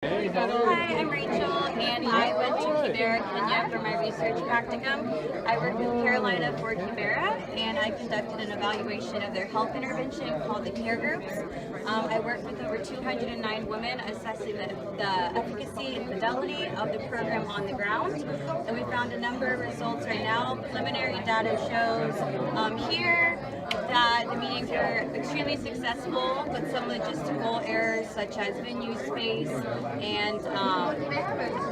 Hi, I'm Rachel, and I went to Kibera, Kenya for my research practicum. I worked with Carolina for Kibera, and I conducted an evaluation of their health intervention called the care groups. I worked with over 209 women assessing the efficacy and fidelity of the program on the ground, and we found a number of results right now. Preliminary data shows here that the meetings were extremely successful, but some logistical errors such as venue space and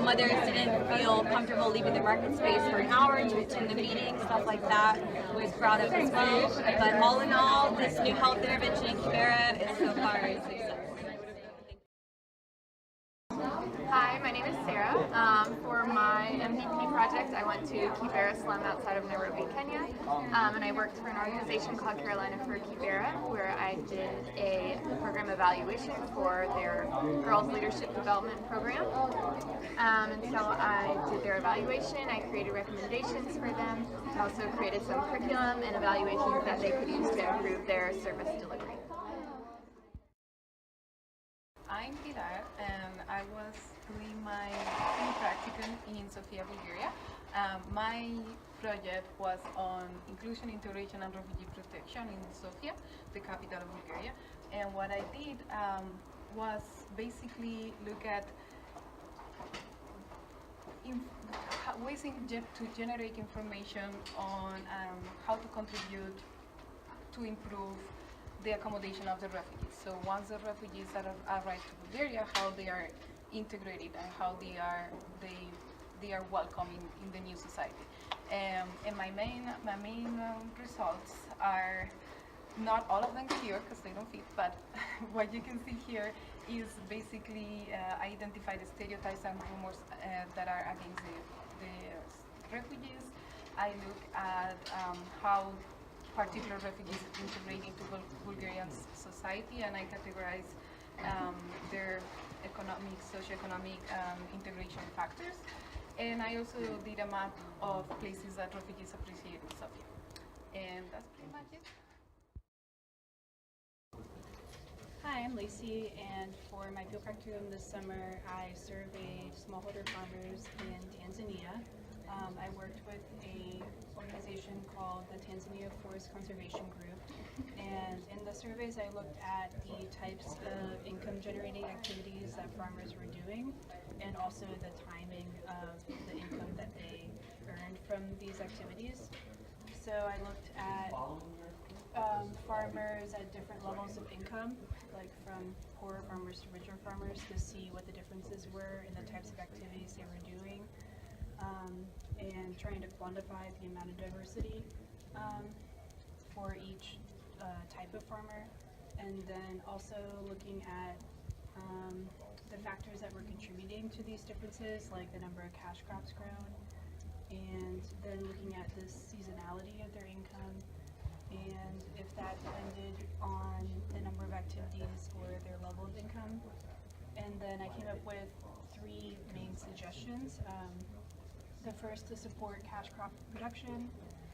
mothers didn't feel comfortable leaving the market space for an hour to attend the meeting, stuff like that was brought up as well. But all in all, this new health intervention in Kibera is so far a success. Hi, my name is Sarah. For my MDP project, I went to Kibera slum outside of Nairobi, Kenya, and I worked for an organization called Carolina for Kibera, where I did a program evaluation for their Girls Leadership Development Program. And so I did their evaluation, I created recommendations for them, I also created some curriculum and evaluations that they could use to improve their service delivery. I'm Pilar, and I was doing my practicum in Sofia, Bulgaria. My project was on inclusion, integration, and refugee protection in Sofia, the capital of Bulgaria. And what I did was basically look at ways to generate information on how to contribute to improve the accommodation of the refugees. So once the refugees arrive to Bulgaria, how they are integrated and how they are welcome in the new society. And my main results are not all of them here because they don't fit, but what you can see here is basically identify the stereotypes and rumors that are against the refugees. I look at how particular refugees integrate into Bulgarian society, and I categorize their economic, socioeconomic integration factors. And I also did a map of places that refugees appreciate in Sofia. And that's pretty much it. Hi, I'm Lacey, and for my field practicum this summer, I surveyed smallholder farmers in Tanzania. I worked with an organization called the Tanzania Forest Conservation Group, and in the surveys I looked at the types of income-generating activities that farmers were doing, and also the timing of the income that they earned from these activities. So I looked at farmers at different levels of income, like from poorer farmers to richer farmers, to see what the differences were in the types of activities they were doing. And trying to quantify the amount of diversity for each type of farmer, and then also looking at the factors that were contributing to these differences, like the number of cash crops grown, and then looking at the seasonality of their income, and if that depended on the number of activities or their level of income. And then I came up with 3 main suggestions. The first to support cash crop production,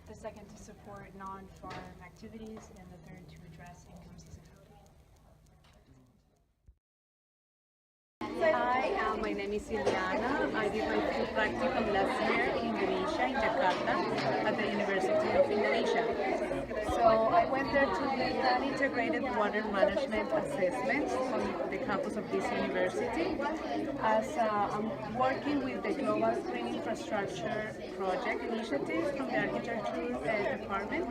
the second to support non-farm activities, and the third to address income seasonality. Hi, my name is Iliana. I did my field practicum last year in Indonesia, in Jakarta, at the University of Indonesia. So I went there to lead an integrated water management assessment on the campus of this university. As I'm working with the Global Green Infrastructure Project initiative from the Architecture Department.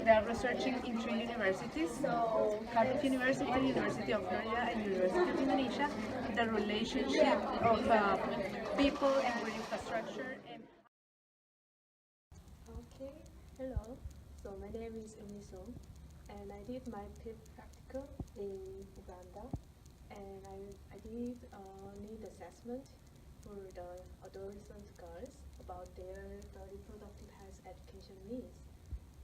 They are researching in 3 universities, so Cardiff University, University of Florida, and University of Indonesia, the relationship of people and green infrastructure. Okay, hello. So my name is Eunmi, and I did my field practicum in Uganda, and I did a need assessment for the adolescent girls about their reproductive health education needs.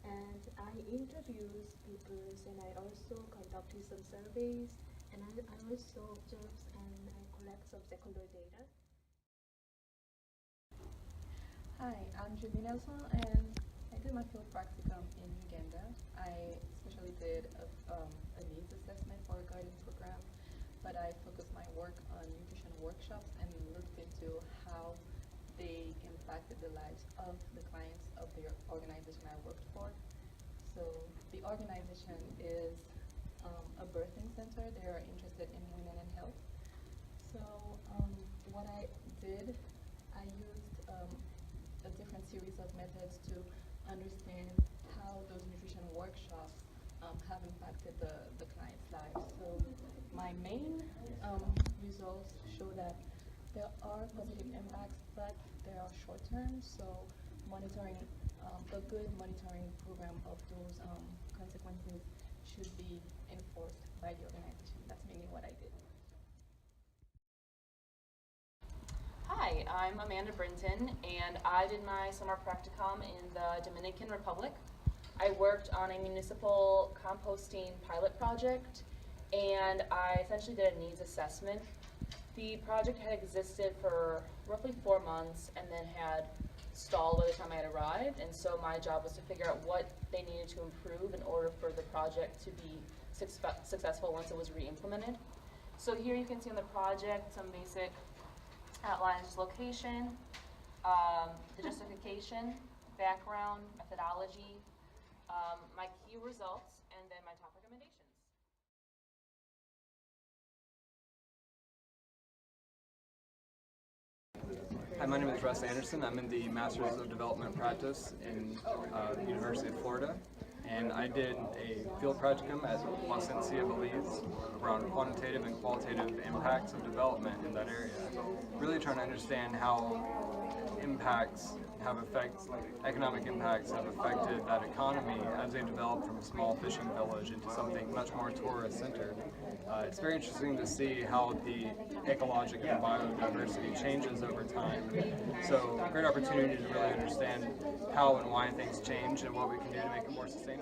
And I interviewed people, and I also conducted some surveys, and I also observed and I collect some secondary data. Hi, I'm Julie Nelson, and I did my field practicum in Uganda. I especially did a needs assessment for a guidance program but I focused my work on nutrition workshops and looked into how they impacted the lives of the clients of the organization I worked for. So the organization is a birthing center. They are interested in women and health. So what I did, I used a different series of methods to understand how those nutrition workshops have impacted the clients' lives. So my main results show that there are positive impacts, but they are short-term. So monitoring, a good monitoring program of those consequences should be enforced by the organization. That's mainly what I did. Hi, I'm Amanda Brinton, and I did my summer practicum in the Dominican Republic. I worked on a municipal composting pilot project, and I essentially did a needs assessment. The project had existed for roughly 4 months and then had stalled by the time I had arrived, and so my job was to figure out what they needed to improve in order for the project to be successful once it was re-implemented. So here you can see on the project some basic outlines: location, the justification, background, methodology, my key results, and then my top recommendations. Hi, my name is Russ Anderson. I'm in the Masters of Development Practice in the University of Florida. And I did a field practicum at Lacey, Belize, around quantitative and qualitative impacts of development in that area. Really trying to understand how economic impacts have affected that economy as they develop from a small fishing village into something much more tourist-centered. It's very interesting to see how the ecologic and biodiversity changes over time. So, great opportunity to really understand how and why things change and what we can do to make it more sustainable.